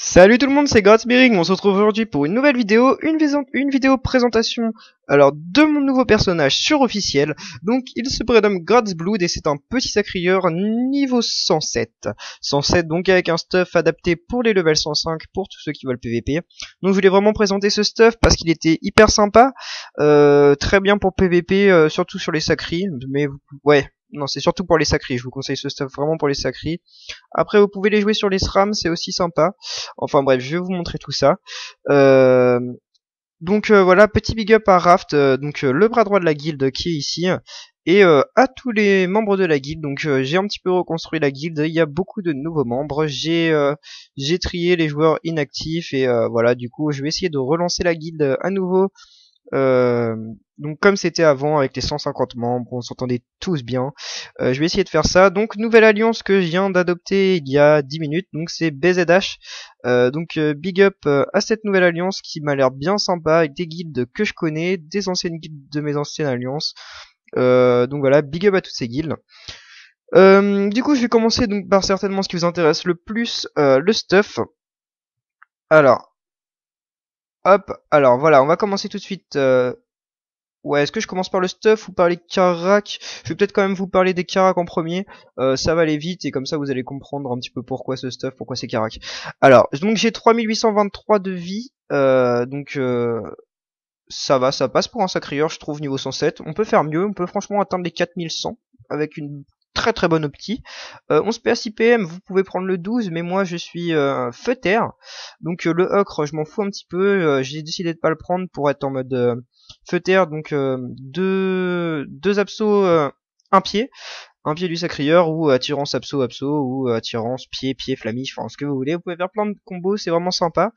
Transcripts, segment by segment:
Salut tout le monde, c'est Gratzbering. On se retrouve aujourd'hui pour une nouvelle vidéo, une vidéo présentation de mon nouveau personnage sur officiel. Donc il se prénomme Gratzblood et c'est un petit sacrieur niveau 107. 107 donc avec un stuff adapté pour les levels 105 pour tous ceux qui veulent PVP. Donc je voulais vraiment présenter ce stuff parce qu'il était hyper sympa, très bien pour PVP, surtout sur les sacris. Mais ouais, non c'est surtout pour les sacris, je vous conseille ce stuff vraiment pour les sacris. Après vous pouvez les jouer sur les SRAM, c'est aussi sympa. Enfin bref, je vais vous montrer tout ça. Euh, voilà, petit big up à Raft, le bras droit de la guilde qui est ici, et à tous les membres de la guilde. Donc j'ai un petit peu reconstruit la guilde, il y a beaucoup de nouveaux membres, j'ai trié les joueurs inactifs et voilà, du coup je vais essayer de relancer la guilde à nouveau. Euh, donc comme c'était avant avec les 150 membres, on s'entendait tous bien. Je vais essayer de faire ça. Donc nouvelle alliance que je viens d'adopter il y a 10 minutes, donc c'est BZH. Big up à cette nouvelle alliance qui m'a l'air bien sympa avec des guildes que je connais, des anciennes guildes de mes anciennes alliances. Donc voilà, big up à toutes ces guildes. Du coup je vais commencer donc par certainement ce qui vous intéresse le plus, le stuff. Alors, hop, alors voilà, on va commencer tout de suite. Ouais, est-ce que je commence par le stuff ou par les caracs? Je vais peut-être quand même vous parler des caracs en premier. Ça va aller vite et comme ça vous allez comprendre un petit peu pourquoi ce stuff, pourquoi c'est caracs. Alors, donc j'ai 3823 de vie. Ça va, ça passe pour un sacrieur, je trouve, niveau 107. On peut faire mieux, on peut franchement atteindre les 4100 avec une très très bonne opti. 11 PA 6 PM, vous pouvez prendre le 12, mais moi je suis feuter. Donc le Ocre, je m'en fous un petit peu. J'ai décidé de pas le prendre pour être en mode feuter. Donc deux absos, un pied du sacrieur ou attirance abso abso ou attirance pied pied flamiche, enfin ce que vous voulez. Vous pouvez faire plein de combos, c'est vraiment sympa.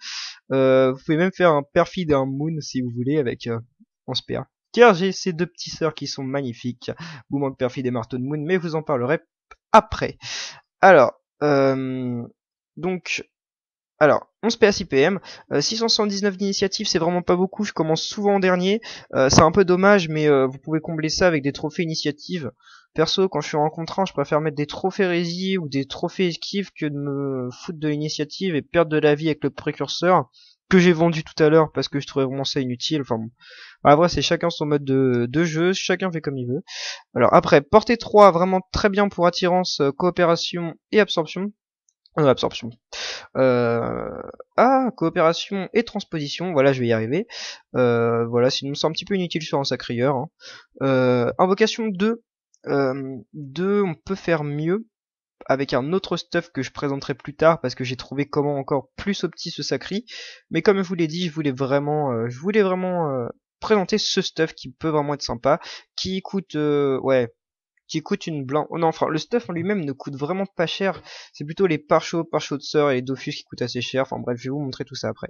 Vous pouvez même faire un perfide et un moon si vous voulez avec 11 PA. Car j'ai ces deux petits sœurs qui sont magnifiques. Vous manque perfide et marteau de moon, mais vous en parlerai après. Alors, donc, alors, 11 PA 6 PM, 679 d'initiative, c'est vraiment pas beaucoup, je commence souvent en dernier, c'est un peu dommage, mais vous pouvez combler ça avec des trophées initiative. Perso, quand je suis rencontrant, je préfère mettre des trophées rési ou des trophées esquive que de me foutre de l'initiative et perdre de la vie avec le précurseur, que j'ai vendu tout à l'heure parce que je trouvais vraiment ça inutile. Enfin bon, en vrai, c'est chacun son mode de jeu, chacun fait comme il veut. Alors après, portée 3, vraiment très bien pour attirance, coopération et absorption. Absorption. Euh, coopération et transposition, voilà, je vais y arriver. Voilà, sinon c'est un petit peu inutile sur un sacrieur. Hein. Invocation 2. 2, on peut faire mieux avec un autre stuff que je présenterai plus tard parce que j'ai trouvé comment encore plus opti ce sacri. Mais comme je vous l'ai dit, je voulais vraiment présenter ce stuff qui peut vraiment être sympa, qui coûte, qui coûte une blinde. Oh non, enfin, le stuff en lui-même ne coûte vraiment pas cher. C'est plutôt les pare-chauds de sœur et les Dofus qui coûtent assez cher. Enfin bref, je vais vous montrer tout ça après.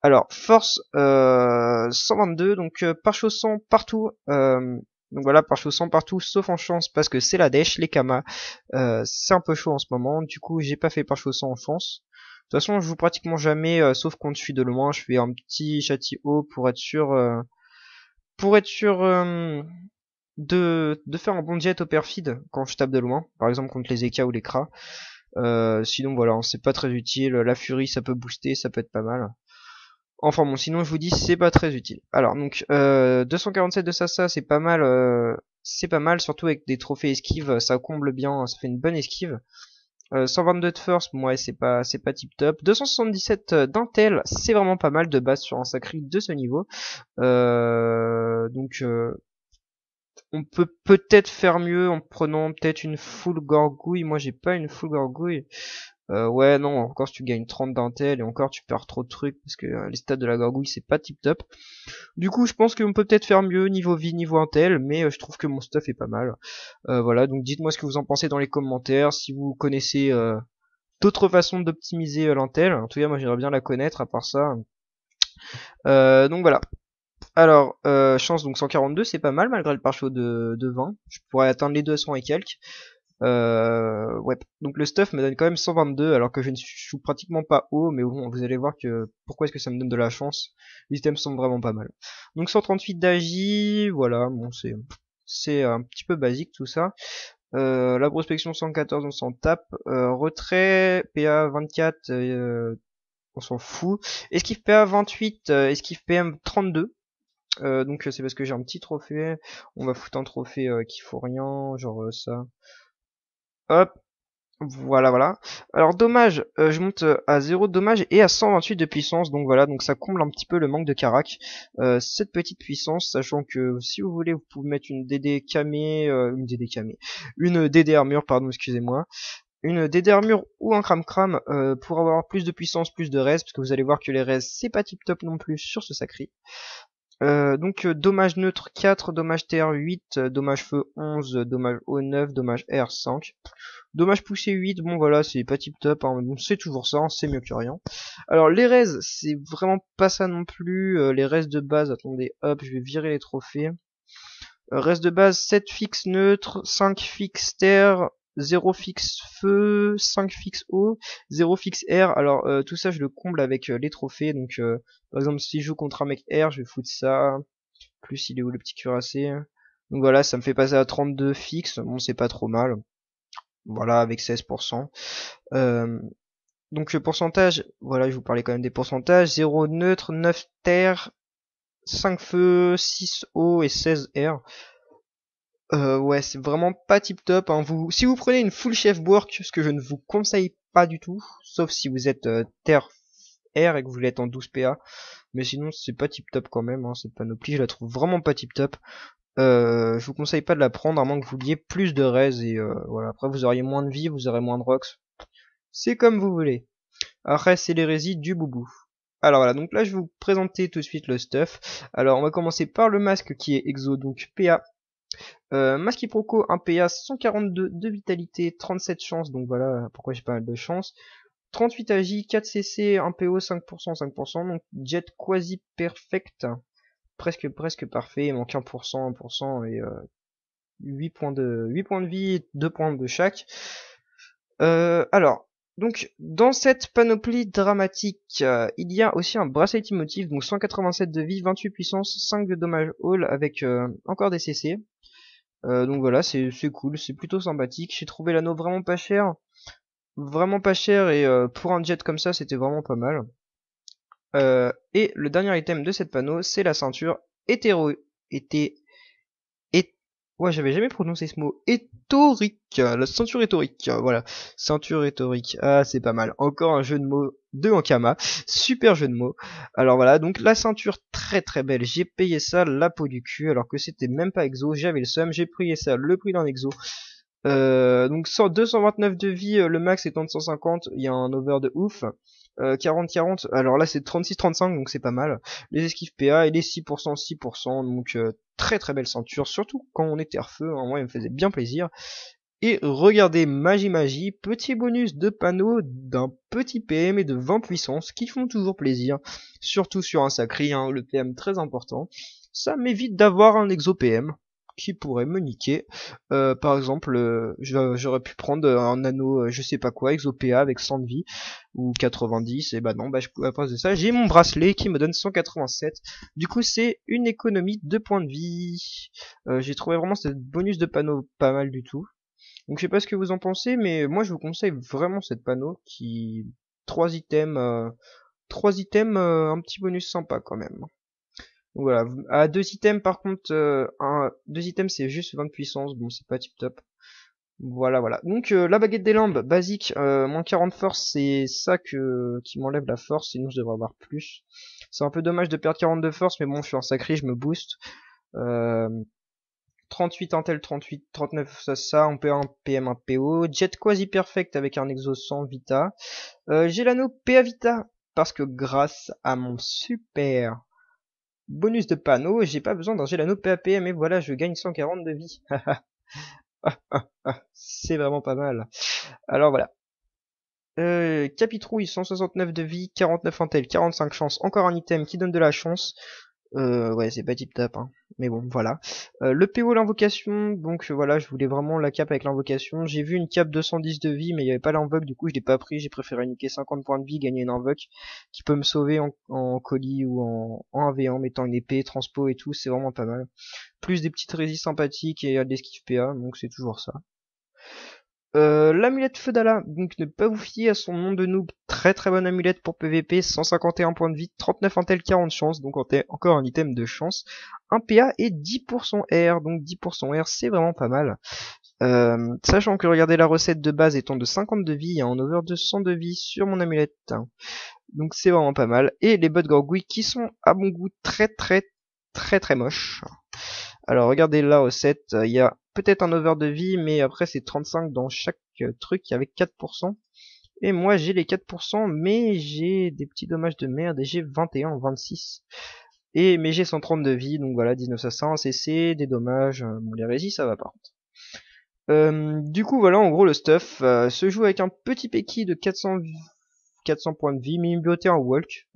Alors, force 122, donc pare-chaud 100 partout. Donc voilà, pare-chaud 100 partout, sauf en chance parce que c'est la dèche, les kamas. C'est un peu chaud en ce moment. Du coup, j'ai pas fait pare-chaud 100 en chance. De toute façon, je joue pratiquement jamais, sauf quand je suis de loin. Je fais un petit châti haut pour être sûr de faire un bon jet au perfide quand je tape de loin, par exemple contre les EK ou les Kras. Sinon voilà, c'est pas très utile. La furie ça peut booster, ça peut être pas mal. Enfin bon, sinon je vous dis c'est pas très utile. Alors donc 247 de Sasa c'est pas mal, surtout avec des trophées esquive, ça comble bien, ça fait une bonne esquive. 122 de first, ouais c'est pas tip top. 277 d'intel, c'est vraiment pas mal de base sur un sacré de ce niveau. On peut peut-être faire mieux en prenant peut-être une full gorgouille. Moi j'ai pas une full gorgouille. Ouais non, encore si tu gagnes 30 d'intel et encore tu perds trop de trucs parce que les stats de la gorgouille c'est pas tip top. Du coup je pense qu'on peut peut-être faire mieux niveau vie, niveau intel, mais je trouve que mon stuff est pas mal. Voilà, donc dites-moi ce que vous en pensez dans les commentaires, si vous connaissez d'autres façons d'optimiser l'intel. En tout cas moi j'aimerais bien la connaître à part ça. Donc voilà. Alors, chance donc 142, c'est pas mal malgré le pare-chaud de 20. Je pourrais atteindre les 200 et quelques. Ouais. Donc le stuff me donne quand même 122 alors que je ne suis pratiquement pas haut, mais bon, vous allez voir que pourquoi est-ce que ça me donne de la chance. Les items sont vraiment pas mal. Donc 138 d'agi, voilà, bon c'est un petit peu basique tout ça. La prospection 114, on s'en tape. Retrait PA 24. on s'en fout. Esquive PA 28, esquive PM 32. Donc c'est parce que j'ai un petit trophée. On va foutre un trophée qui faut rien, genre ça. Hop, voilà, voilà. Alors dommage, je monte à 0 de dommage et à 128 de puissance. Donc voilà, donc ça comble un petit peu le manque de carac. Cette petite puissance, sachant que si vous voulez, vous pouvez mettre une DD camé, une DD armure, pardon, excusez-moi. Une DD armure ou un cram cram pour avoir plus de puissance, plus de res, parce que vous allez voir que les res c'est pas tip top non plus sur ce sacré. Donc dommage neutre 4, dommage TR 8, dommage feu 11, dommage eau 9, dommage R 5. Dommage poussé 8, bon voilà, c'est pas tip top, hein, mais bon, c'est toujours ça, hein, c'est mieux que rien. Alors les res, c'est vraiment pas ça non plus, les res de base, attendez, hop, je vais virer les trophées. Res de base, 7 fixe neutre, 5 fixe terre, 0 fixe feu, 5 fixe eau, 0 fixe air. Alors tout ça je le comble avec les trophées, donc par exemple si je joue contre un mec air, je vais foutre ça, plus il est où le petit cuirassé. Donc voilà, ça me fait passer à 32 fixe, bon c'est pas trop mal. Voilà, avec 16%. Euh, donc le pourcentage, voilà, je vous parlais quand même des pourcentages. 0 neutre, 9 terre, 5 feu, 6 eau et 16 air. Ouais, c'est vraiment pas tip top, hein. Si vous prenez une full chef work, ce que je ne vous conseille pas du tout, sauf si vous êtes terre air et que vous voulez être en 12 PA, mais sinon c'est pas tip top quand même, hein, cette panoplie, je la trouve vraiment pas tip top. Je vous conseille pas de la prendre à moins que vous vouliez plus de res et voilà. Après vous auriez moins de vie, vous aurez moins de rocks. C'est comme vous voulez. Après c'est l'hérésie du boubou. Alors voilà, donc là je vais vous présenter tout de suite le stuff. Alors on va commencer par le masque qui est exo, donc PA. Masque Iproco, un PA 142 de vitalité, 37 chance, donc voilà pourquoi j'ai pas mal de chance. 38 AJ, 4 CC, 1 PO, 5%, 5%, donc jet quasi perfect. Presque parfait, il manque 1%, 1% et 8 points de vie, 2 points de chaque. Alors, donc dans cette panoplie dramatique, il y a aussi un bracelet motif, donc 187 de vie, 28 puissance, 5 de dommage all avec encore des CC. Donc voilà, c'est cool, c'est plutôt sympathique. J'ai trouvé l'anneau vraiment pas cher et pour un jet comme ça, c'était vraiment pas mal. Et le dernier item de cette panneau, c'est la ceinture hétéro, hété, ouais, j'avais jamais prononcé ce mot. Hétorique, la ceinture hétorique, voilà. Ceinture hétorique, ah c'est pas mal. Encore un jeu de mots de Ankama, super jeu de mots. Alors voilà, donc la ceinture très belle, j'ai payé ça la peau du cul, alors que c'était même pas exo, j'avais le seum, j'ai payé ça le prix d'un exo. Donc 229 de vie, le max étant de 150, il y a un over de ouf. 40-40, alors là c'est 36-35 donc c'est pas mal. Les esquives PA et les 6%, 6%, donc très belle ceinture, surtout quand on était feu, hein, moi il me faisait bien plaisir. Et regardez, magie, petit bonus de panneau d'un petit PM et de 20 puissance qui font toujours plaisir, surtout sur un sacré, hein, le PM très important. Ça m'évite d'avoir un exo PM qui pourrait me niquer. Par exemple, j'aurais pu prendre un anneau, je sais pas quoi, exo PA avec 100 de vie ou 90, et bah non, bah à cause de ça, j'ai mon bracelet qui me donne 187. Du coup, c'est une économie de points de vie. J'ai trouvé vraiment ce bonus de panneau pas mal du tout. Donc je sais pas ce que vous en pensez, mais moi je vous conseille vraiment cette panneau qui trois items, un petit bonus sympa quand même. Donc voilà, à deux items par contre, deux items c'est juste 20 de puissance, bon c'est pas tip top. Voilà. Donc la baguette des limbes, basique, moins 40 force, c'est ça qui m'enlève la force, sinon je devrais avoir plus. C'est un peu dommage de perdre 42 force, mais bon je suis un sacré, je me booste. Euh, 38 Intel, 38, 39 ça, on peut un PM, un PO. Jet quasi perfect avec un exo 100 Vita. J'ai l'anneau PA Vita parce que grâce à mon super bonus de panneau, j'ai pas besoin d'un l'anneau PA PM et voilà, je gagne 140 de vie. C'est vraiment pas mal. Alors voilà. Capitrouille, 169 de vie, 49 Intel, 45 chance. Encore un item qui donne de la chance. Ouais, c'est pas tip top, hein. Mais bon, voilà. Le PO, l'invocation, donc voilà, je voulais vraiment la cape avec l'invocation. J'ai vu une cape 210 de vie, mais il n'y avait pas l'invoque, du coup je l'ai pas pris. J'ai préféré niquer 50 points de vie, gagner une invoque qui peut me sauver en colis ou en 1v1, mettant une épée, transpo et tout, c'est vraiment pas mal. Plus des petites résis sympathiques et des esquives PA, donc c'est toujours ça. L'amulette Feudala, donc ne pas vous fier à son nom de noob, très très bonne amulette pour PVP, 151 points de vie, 39 intel, 40 chance, donc encore un item de chance, 1 PA et 10% R, donc 10% R c'est vraiment pas mal. Sachant que regardez la recette de base étant de 50 de vie, il y a un over de 100 de vie sur mon amulette, donc c'est vraiment pas mal. Et les bottes gargouilles qui sont à mon goût très très très très moches. Alors regardez la recette, il y a peut-être un over de vie, mais après c'est 35 dans chaque truc avec 4%. Et moi j'ai les 4%, mais j'ai des petits dommages de merde et j'ai 21, 26. Mais j'ai 130 de vie, donc voilà, 1900, CC, des dommages, bon les résis ça va par contre. Du coup voilà en gros le stuff se joue avec un petit Peki de 400 points de vie, mini-bioté en walk.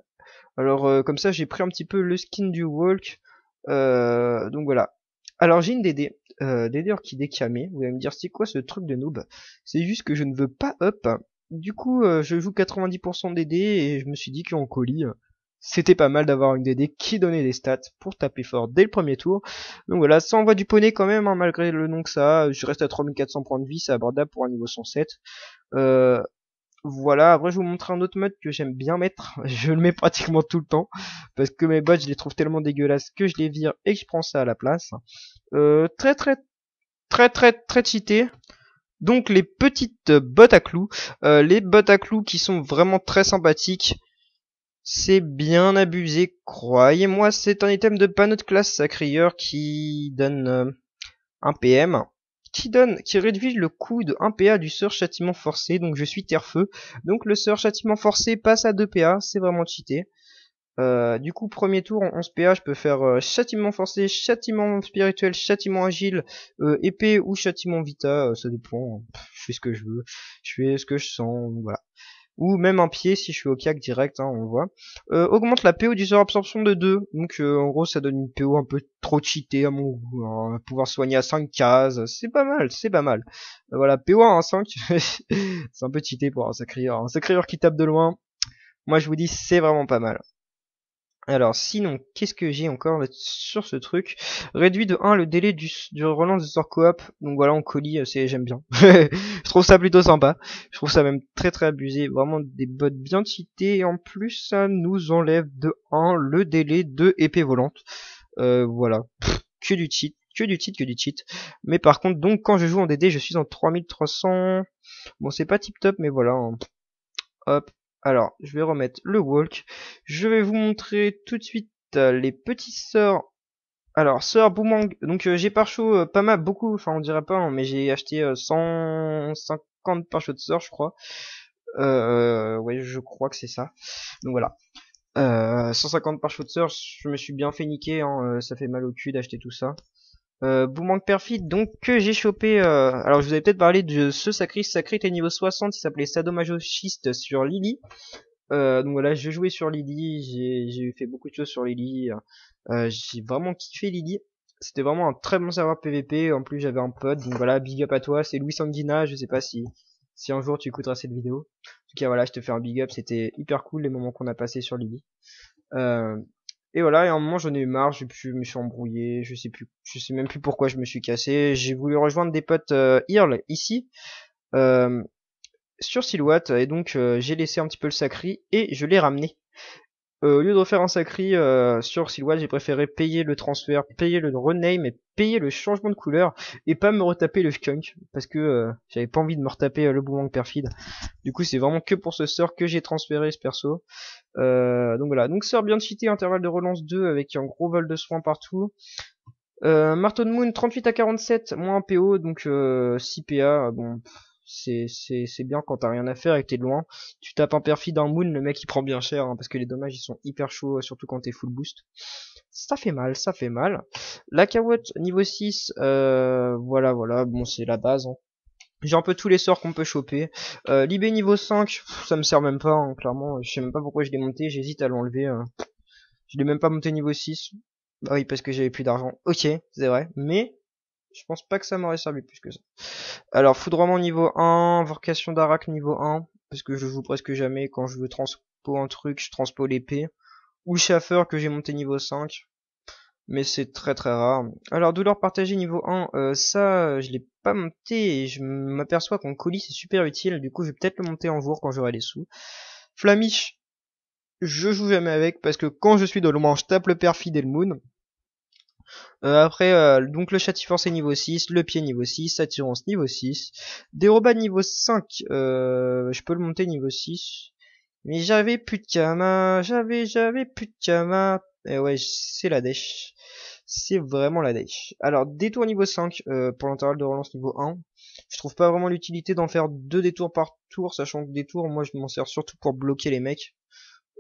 Alors comme ça j'ai pris un petit peu le skin du walk, donc voilà. Alors j'ai une DD, DD Orchidée Kamé, vous allez me dire c'est quoi ce truc de noob? C'est juste que je ne veux pas up, du coup je joue 90% DD et je me suis dit qu'en colis, c'était pas mal d'avoir une DD qui donnait des stats pour taper fort dès le premier tour. Donc voilà, ça envoie du poney quand même, hein, malgré le nom que ça a, je reste à 3400 points de vie, c'est abordable pour un niveau 107. Voilà, après je vais vous montrer un autre mode que j'aime bien mettre, je le mets pratiquement tout le temps, parce que mes bots je les trouve tellement dégueulasses que je les vire et que je prends ça à la place. Très très très très très cheaté. Donc les petites bottes à clous, les bottes à clous qui sont vraiment très sympathiques, c'est bien abusé, croyez-moi, c'est un item de panneau de classe sacrieur qui donne un PM, qui réduit le coût de 1 PA du sort châtiment forcé, donc je suis terre-feu, donc le sort châtiment forcé passe à 2 PA, c'est vraiment cheaté. Du coup, premier tour en 11 PA, je peux faire châtiment forcé, châtiment spirituel, châtiment agile, épée ou châtiment vita, ça dépend, je fais ce que je veux, je fais ce que je sens, voilà. Ou même un pied si je suis au cac direct, hein, on voit. Augmente la PO du sort absorption de 2. Donc en gros ça donne une PO un peu trop cheatée à mon goût. Hein. Pouvoir soigner à 5 cases, c'est pas mal, c'est pas mal. Voilà, PO à 1,5, c'est un peu cheaté pour un sacrieur. Un sacrieur qui tape de loin, moi je vous dis c'est vraiment pas mal. Alors sinon, qu'est-ce que j'ai encore sur ce truc? Réduit de 1 le délai du relance de sort coop. Donc voilà, on colis, j'aime bien. Je trouve ça plutôt sympa. Je trouve ça même très très abusé. Vraiment des bots bien cheatés. Et en plus, ça nous enlève de 1 le délai de épée volante. Voilà. Que du cheat. Que du cheat, que du cheat. Mais par contre, donc quand je joue en DD, je suis en 3300. Bon, c'est pas tip top, mais voilà. Hein. Hop. Alors, je vais remettre le walk. Je vais vous montrer tout de suite les petits sorts. Alors, sort Boomerang. Donc, j'ai par chaud pas mal, beaucoup. Enfin, on dirait pas, hein, mais j'ai acheté 150 par chaud de sort, je crois. Ouais, je crois que c'est ça. Donc voilà. 150 par chaud de sort. Je me suis bien fait niquer. Hein, ça fait mal au cul d'acheter tout ça. Boomerang Perfide, donc que j'ai chopé. Alors je vous avais peut-être parlé de ce sacré était niveau 60, il s'appelait Sadomasochiste sur Lily. Donc voilà, je jouais sur Lily, j'ai fait beaucoup de choses sur Lily. J'ai vraiment kiffé Lily. C'était vraiment un très bon serveur PVP. En plus j'avais un pote, donc voilà, big up à toi. C'est Louis Sanguina. Je sais pas si un jour tu écouteras cette vidéo. En tout cas voilà, je te fais un big up. C'était hyper cool les moments qu'on a passés sur Lily. Et voilà, et à un moment j'en ai eu marre, je me suis embrouillé, je sais même plus pourquoi je me suis cassé. J'ai voulu rejoindre des potes Earl ici, euh, sur Silhouette, et donc j'ai laissé un petit peu le sacri et je l'ai ramené. Au lieu de refaire un sacri sur Silhouette, j'ai préféré payer le transfert, payer le rename et payer le changement de couleur et pas me retaper le skunk parce que j'avais pas envie de me retaper le boomerang perfide. Du coup, c'est vraiment que pour ce sort que j'ai transféré ce perso. Donc voilà, donc sort bien cheaté, intervalle de relance 2 avec un gros vol de soins partout. Marteau de Moon 38 à 47, moins un PO, donc 6 PA, bon, c'est bien quand t'as rien à faire et que t'es loin. Tu tapes un perfide en Moon, le mec il prend bien cher, hein, parce que les dommages ils sont hyper chauds, surtout quand t'es full boost. Ça fait mal, ça fait mal. La Kawotte niveau 6, voilà, bon c'est la base, hein. J'ai un peu tous les sorts qu'on peut choper. Libé niveau 5, ça me sert même pas, hein, clairement. Je sais même pas pourquoi je l'ai monté, j'hésite à l'enlever. Je l'ai même pas monté niveau 6. Bah oui, parce que j'avais plus d'argent. Ok, c'est vrai. Mais je pense pas que ça m'aurait servi plus que ça. Alors, foudroiement niveau 1, Vocation d'Arak niveau 1. Parce que je joue presque jamais. Quand je veux transpo un truc, je transpo l'épée. Ou le Schaffer que j'ai monté niveau 5. mais c'est très très rare. Alors douleur partagée niveau 1, ça je l'ai pas monté et je m'aperçois qu'en colis c'est super utile, du coup je vais peut-être le monter un jour quand j'aurai les sous. Flamiche, je joue jamais avec parce que quand je suis dans le je tape le perfide et le moon. Après, donc le châti forcé niveau 6, le pied niveau 6, attirance niveau 6, déroba niveau 5, je peux le monter niveau 6. Mais j'avais plus de Kama, j'avais plus de Kama. Et ouais, c'est la dèche. C'est vraiment la dèche. Alors, détour niveau 5, pour l'intervalle de relance niveau 1. Je trouve pas vraiment l'utilité d'en faire 2 détours par tour, sachant que détour, moi je m'en sers surtout pour bloquer les mecs.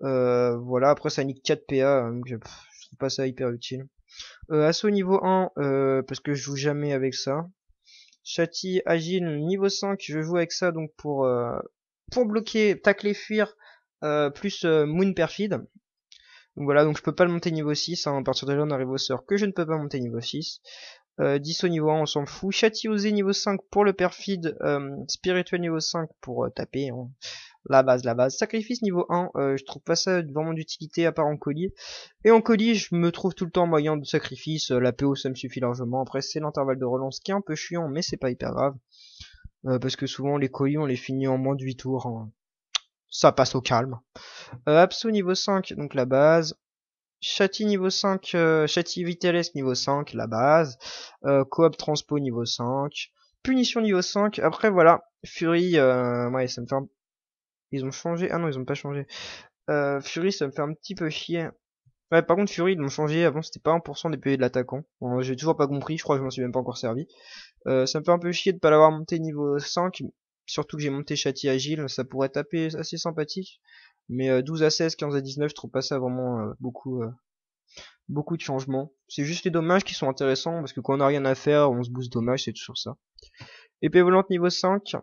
Voilà, après ça nique 4 PA, donc je trouve pas ça hyper utile. Assaut niveau 1, parce que je joue jamais avec ça. Châti agile niveau 5, je joue avec ça donc pour bloquer, tacler, fuir, plus Moon perfide. Donc voilà, donc je peux pas le monter niveau 6, hein, à partir de là on arrive au sort que je ne peux pas monter niveau 6. 10 au niveau 1, on s'en fout. Châti osé niveau 5 pour le perfide, spirituel niveau 5 pour taper, hein. La base, la base. Sacrifice niveau 1, je trouve pas ça vraiment d'utilité à part en colis. Et en colis, je me trouve tout le temps moyen de sacrifice. La PO, ça me suffit largement. Après, c'est l'intervalle de relance qui est un peu chiant, mais c'est pas hyper grave. Parce que souvent, les colis, on les finit en moins de 8 tours, hein. Ça passe au calme. Abso niveau 5, donc la base. Châti niveau 5, Châti Vitellesque niveau 5, la base. Coop Transpo niveau 5. Punition niveau 5. Après, voilà. Fury, ouais, ça me fait un... Ils ont changé. Ah non, ils ont pas changé. Fury, ça me fait un petit peu chier. Ouais, par contre, Fury, ils l'ont changé. Avant, c'était pas 1% des PV de l'attaquant. Bon, j'ai toujours pas compris. Je crois que je m'en suis même pas encore servi. Ça me fait un peu chier de pas l'avoir monté niveau 5. Surtout que j'ai monté Châti Agile. Ça pourrait taper assez sympathique. Mais 12 à 16, 15 à 19, je trouve pas ça vraiment beaucoup de changements. C'est juste les dommages qui sont intéressants. Parce que quand on a rien à faire, on se booste dommage. C'est toujours ça. Épée volante niveau 5.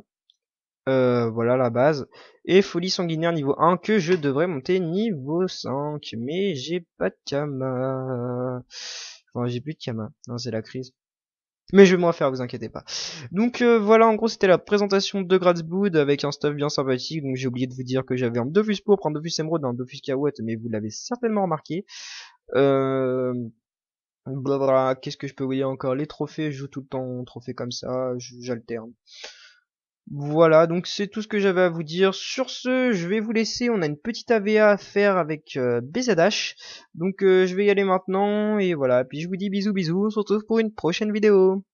Voilà la base. Et folie sanguinaire niveau 1 que je devrais monter niveau 5. Mais j'ai pas de Kama. Enfin, j'ai plus de Kama. Non, c'est la crise. Mais je vais m'en faire, vous inquiétez pas. Donc voilà, en gros, c'était la présentation de Gratzblood avec un stuff bien sympathique. Donc j'ai oublié de vous dire que j'avais un Dofus pourpre, un Dofus émeraude, un Dofus cacahuète, mais vous l'avez certainement remarqué. Euh... Blablabla, qu'est-ce que je peux vous dire encore? Les trophées, je joue tout le temps trophées comme ça, j'alterne. Voilà, donc c'est tout ce que j'avais à vous dire. Sur ce, je vais vous laisser. On a une petite AVA à faire avec BZH. Donc je vais y aller maintenant. Et voilà, puis je vous dis bisous bisous. On se retrouve pour une prochaine vidéo.